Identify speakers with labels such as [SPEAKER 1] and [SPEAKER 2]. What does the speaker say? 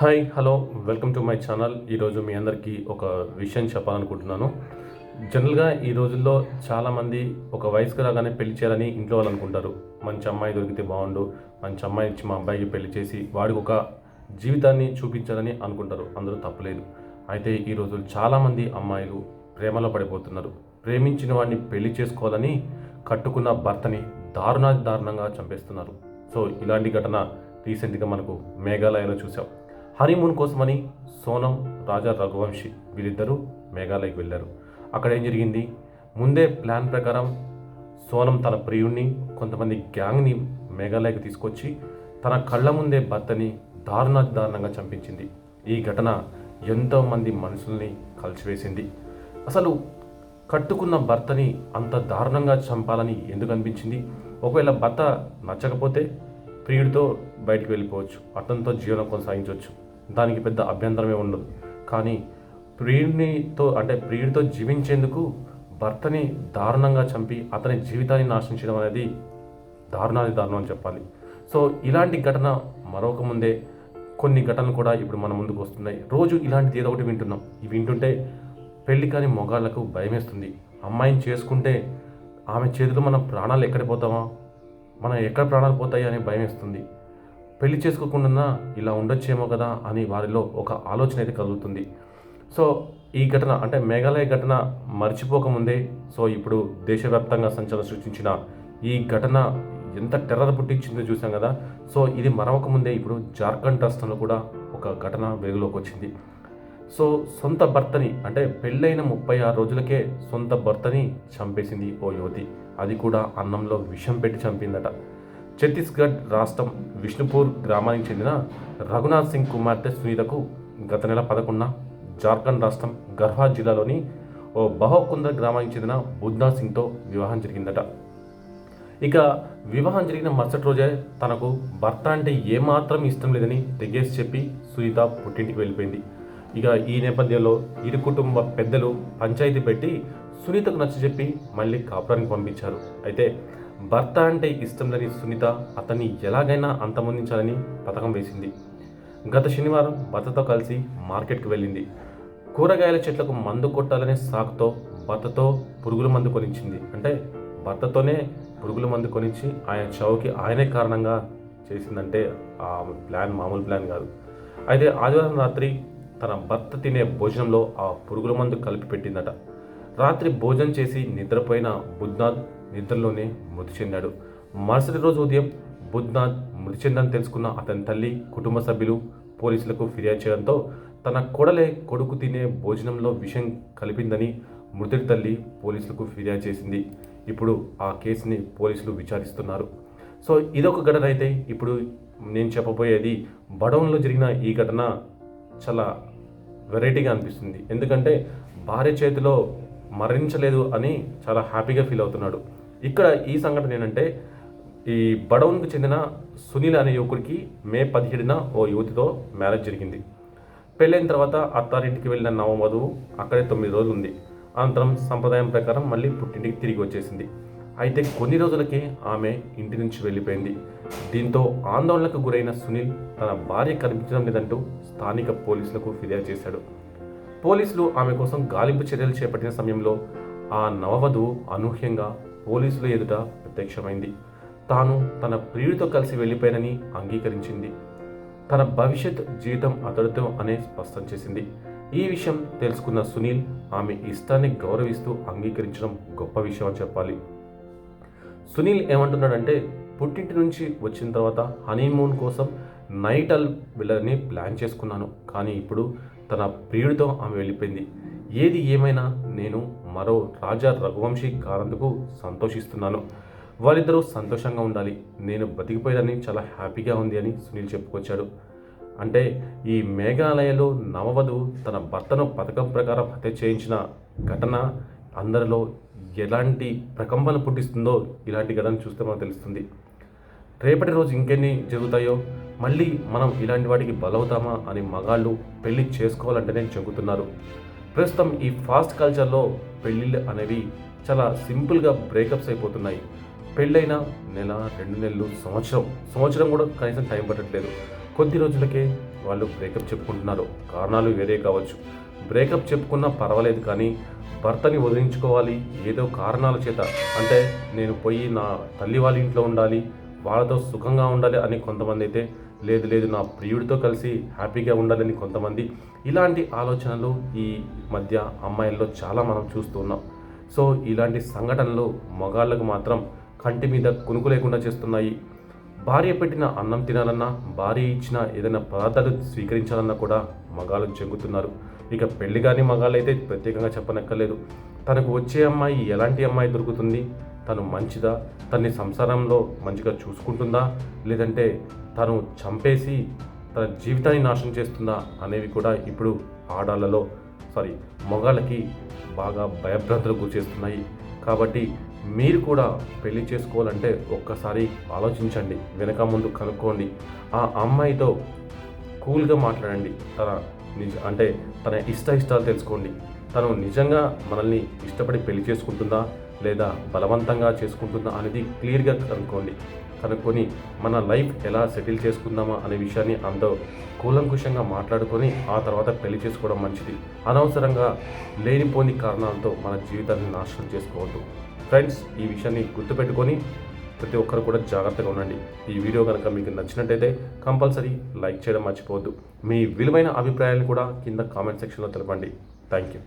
[SPEAKER 1] Hi hello welcome to my channel. ఈరోజు మీ అందరికీ ఒక విషయం చెప్పాలనుకుంటున్నాను. జనరల్గా ఈ రోజుల్లో చాలామంది ఒక వయసుకు రాగానే పెళ్లి చేయాలని ఇంట్లో వాళ్ళు అనుకుంటారు. మంచి అమ్మాయి దొరికితే బాగుండు, మంచి అమ్మాయి ఇచ్చి మా అబ్బాయికి పెళ్లి చేసి వాడికి ఒక జీవితాన్ని చూపించాలని అనుకుంటారు. అందరూ తప్పలేదు. అయితే ఈ రోజులు చాలామంది అమ్మాయిలు ప్రేమలో పడిపోతున్నారు. ప్రేమించిన వాడిని పెళ్లి చేసుకోవాలని కట్టుకున్న భర్తని దారుణంగా చంపేస్తున్నారు. సో ఇలాంటి ఘటన రీసెంట్గా మనకు మేఘాలయలో చూసాం. హనీమూన్ కోసమని సోనం, రాజా రఘువంశీ వీరిద్దరూ మేఘాలయకి వెళ్ళారు. అక్కడ ఏం జరిగింది? ముందే ప్లాన్ ప్రకారం సోనం తన ప్రియుణ్ణి, కొంతమంది గ్యాంగ్ని మేఘాలయకి తీసుకొచ్చి తన కళ్ళ ముందే భర్తని దారుణంగా చంపించింది. ఈ ఘటన ఎంతోమంది మనుషుల్ని కలిసివేసింది. అసలు కట్టుకున్న భర్తని అంత దారుణంగా చంపాలని ఎందుకు అనిపించింది? ఒకవేళ భర్త నచ్చకపోతే ప్రియుడితో బయటికి వెళ్ళిపోవచ్చు, అతనితో జీవనం కొనసాగించవచ్చు, దానికి పెద్ద అభ్యంతరమే ఉండదు. కానీ ప్రియుడితో జీవించేందుకు భర్తని దారుణంగా చంపి అతని జీవితాన్ని నాశించడం అనేది దారుణం అని చెప్పాలి. సో ఇలాంటి ఘటన మరొక ముందే కొన్ని ఘటనలు కూడా ఇప్పుడు మన ముందుకు వస్తున్నాయి. రోజు ఇలాంటిది ఏదో ఒకటి వింటున్నాం. ఇవి వింటుంటే పెళ్లి కాని మొగాళ్లకు భయమేస్తుంది. అమ్మాయిని చేసుకుంటే ఆమె చేతిలో మన ప్రాణాలు ఎక్కడ పోతామా, మనం ఎక్కడ ప్రాణాలు పోతాయి అనే భయం వేస్తుంది. పెళ్లి చేసుకోకుండా ఇలా ఉండొచ్చేమో కదా అని వారిలో ఒక ఆలోచన అయితే కలుగుతుంది. సో ఈ ఘటన మేఘాలయ ఘటన మర్చిపోకముందే ఇప్పుడు దేశవ్యాప్తంగా సంచలనం సృష్టించిన ఈ ఘటన ఎంత టెర్రర్ పుట్టించిందో చూసాం కదా. సో ఇది మరొక ముందే ఇప్పుడు జార్ఖండ్ రాష్ట్రంలో కూడా ఒక ఘటన వెలుగులోకి వచ్చింది. సో సొంత భర్తని పెళ్ళైన 36 రోజులకే సొంత భర్తని చంపేసింది ఓ యువతి. అది కూడా అన్నంలో విషం పెట్టి చంపిందట. ఛత్తీస్గఢ్ రాష్ట్రం విష్ణుపూర్ గ్రామానికి చెందిన రఘునాథ్ సింగ్ కుమార్తె సునీతకు గత నెల 11న జార్ఖండ్ రాష్ట్రం గర్హా జిల్లాలోని ఓ బహోకుందర్ గ్రామానికి చెందిన బుద్నా సింగ్తో వివాహం జరిగిందట. ఇక వివాహం జరిగిన మరుసటి రోజే తనకు భర్త అంటే ఏమాత్రం ఇష్టం లేదని తెగేసి చెప్పి సునీత పుట్టింటికి వెళ్ళిపోయింది. ఇక ఈ నేపథ్యంలో ఇరు కుటుంబ పెద్దలు పంచాయతీ పెట్టి సునీతకు నచ్చజెప్పి మళ్ళీ కాపురానికి పంపించారు. అయితే భర్త అంటే ఇష్టం లేని సునీత అతన్ని ఎలాగైనా అంతమొందించాలని పథకం వేసింది. గత శనివారం భర్తతో కలిసి మార్కెట్కి వెళ్ళింది. కూరగాయల చెట్లకు మందు కొట్టాలనే సాకుతో భర్తతో పురుగుల మందు కొనిచ్చింది. భర్తతోనే పురుగుల మందు కొనిచ్చి ఆయన చావుకి ఆయనే కారణంగా చేసిందంటే ఆ ప్లాన్ మామూలు ప్లాన్ కాదు. అయితే ఆదివారం రాత్రి తన భర్త తినే భోజనంలో ఆ పురుగుల మందు కలిపి పెట్టిందట. రాత్రి భోజనం చేసి నిద్రపోయిన బుద్నాథ్ నిద్రలోనే మృతి చెందాడు. మరుసటి రోజు ఉదయం బుద్నాథ్ మృతి చెందని తెలుసుకున్న అతని తల్లి, కుటుంబ సభ్యులు పోలీసులకు ఫిర్యాదు చేయడంతో తన కోడలే కొడుకు తినే భోజనంలో విషం కలిపిందని మృతుడి తల్లి పోలీసులకు ఫిర్యాదు చేసింది. ఇప్పుడు ఆ కేసుని పోలీసులు విచారిస్తున్నారు. సో ఇదొక ఘటన. అయితే ఇప్పుడు నేను చెప్పబోయేది బడౌన్లో జరిగిన ఈ ఘటన చాలా వెరైటీగా అనిపిస్తుంది. ఎందుకంటే భార్య చేతిలో మరణించలేదు అని చాలా హ్యాపీగా ఫీల్ అవుతున్నాడు. ఇక్కడ ఈ సంఘటన ఏంటంటే, ఈ బడౌన్కు చెందిన సునీల్ అనే యువకుడికి మే 17న ఓ యువతితో మ్యారేజ్ జరిగింది. పెళ్ళైన తర్వాత అత్తారింటికి వెళ్ళిన నవవధువు అక్కడే 9 రోజులు ఉంది. అనంతరం సంప్రదాయం ప్రకారం మళ్ళీ పుట్టింటికి తిరిగి వచ్చేసింది. అయితే కొన్ని రోజులకే ఆమె ఇంటి నుంచి వెళ్ళిపోయింది. దీంతో ఆందోళనకు గురైన సునీల్ తన భార్య కనిపించడం లేదంటూ స్థానిక పోలీసులకు ఫిర్యాదు చేశాడు. పోలీసులు ఆమె కోసం గాలింపు చర్యలు చేపట్టిన సమయంలో ఆ నవవధువు అనూహ్యంగా పోలీసుల ఎదుట ప్రత్యక్షమైంది. తాను తన ప్రియుడితో కలిసి వెళ్ళిపోయానని అంగీకరించింది. తన భవిష్యత్ జీవితం అతడితో అనే స్పష్టం చేసింది. ఈ విషయం తెలుసుకున్న సునీల్ ఆమె ఇష్టాన్ని గౌరవిస్తూ అంగీకరించడం గొప్ప విషయం అని చెప్పాలి. సునీల్ ఏమంటున్నాడంటే, పుట్టింటి నుంచి వచ్చిన తర్వాత హనీమూన్ కోసం నైట్ వెళ్ళని ప్లాన్ చేసుకున్నాను. కానీ ఇప్పుడు తన ప్రియుడితో ఆమె వెళ్ళిపోయింది. ఏది ఏమైనా నేను మరో రాజా రఘువంశీ కానందుకు సంతోషిస్తున్నాను. వాళ్ళిద్దరూ సంతోషంగా ఉండాలి. నేను బతికిపోయేదని చాలా హ్యాపీగా ఉంది అని సునీల్ చెప్పుకొచ్చాడు. ఈ మేఘాలయలో నవవధువు తన భర్తను పథకం ప్రకారం హత్య చేయించిన ఘటన అందరిలో ఎలాంటి ప్రకంపన పుట్టిస్తుందో ఇలాంటి ఘటన చూస్తే మనకు తెలుస్తుంది. రేపటి రోజు ఇంకెన్ని జరుగుతాయో, మళ్ళీ మనం ఇలాంటి వాటికి బలవుతామా అని మగాళ్ళు పెళ్లి చేసుకోవాలంటేనే చెబుతున్నారు. ప్రస్తుతం ఈ ఫాస్ట్ కల్చర్లో పెళ్ళిళ్ళు అనేవి చాలా సింపుల్గా బ్రేకప్స్ అయిపోతున్నాయి. పెళ్ళైన నెల, 2 నెలలు, సంవత్సరం కూడా కనీసం టైం పట్టట్లేదు. కొద్ది రోజులకే వాళ్ళు బ్రేకప్ చెప్పుకుంటున్నారో కారణాలు వేరే కావచ్చు. బ్రేకప్ చెప్పుకున్నా పర్వాలేదు, కానీ భర్తని వదిలించుకోవాలి ఏదో కారణాల చేత, అంటే నేను పోయి నా తల్లి వాళ్ళ ఇంట్లో ఉండాలి, వాళ్ళతో సుఖంగా ఉండాలి అని కొంతమంది అయితే, లేదు లేదు నా ప్రియుడితో కలిసి హ్యాపీగా ఉండాలని కొంతమంది. ఇలాంటి ఆలోచనలు ఈ మధ్య అమ్మాయిల్లో చాలా మనం చూస్తున్నాం. సో ఇలాంటి సంఘటనలు మగాళ్ళకు మాత్రం కంటి మీద కునుకు లేకుండా చేస్తున్నాయి. భార్య పెట్టిన అన్నం తినాలన్నా, భార్య ఇచ్చిన ఏదైనా పదార్థాలు స్వీకరించాలన్నా కూడా మగాళ్ళు చెంగుతున్నారు. ఇక పెళ్లి కానీ మగాళ్ళు అయితే ప్రత్యేకంగా చెప్పనక్కర్లేదు. తనకు వచ్చే అమ్మాయి ఎలాంటి అమ్మాయి దొరుకుతుంది, తను మంచిదా, తన్ని సంసారంలో మంచిగా చూసుకుంటుందా, లేదంటే తను చంపేసి తన జీవితాన్ని నాశనం చేస్తుందా అనేవి కూడా ఇప్పుడు ఆడాళ్ళలో మగాళ్ళకి బాగా భయభ్రాంతులకు గురిచేస్తున్నాయి. కాబట్టి మీరు కూడా పెళ్లి చేసుకోవాలంటే ఒక్కసారి ఆలోచించండి, వెనక ముందు కనుక్కోండి. ఆ అమ్మాయితో కూల్గా మాట్లాడండి. తన ఇష్టాలు తెలుసుకోండి. తను నిజంగా మనల్ని ఇష్టపడి పెళ్లి చేసుకుంటుందా లేదా బలవంతంగా చేసుకుంటుందా అనేది క్లియర్గా కనుక్కొని మన లైఫ్ ఎలా సెటిల్ చేసుకుందామా అనే విషయాన్ని అందరూ కూలంకుషంగా మాట్లాడుకొని ఆ తర్వాత పెళ్లి చేసుకోవడం మంచిది. అనవసరంగా లేనిపోని కారణాలతో మన జీవితాన్ని నాశనం చేసుకోవద్దు. ఫ్రెండ్స్, ఈ విషయాన్ని గుర్తుపెట్టుకొని ప్రతి ఒక్కరు కూడా జాగ్రత్తగా ఉండండి. ఈ వీడియో కనుక మీకు నచ్చినట్టయితే కంపల్సరీ లైక్ చేయడం మర్చిపోవద్దు. మీ విలువైన అభిప్రాయాలను కూడా కింద కామెంట్ సెక్షన్లో తెలపండి. Thank you.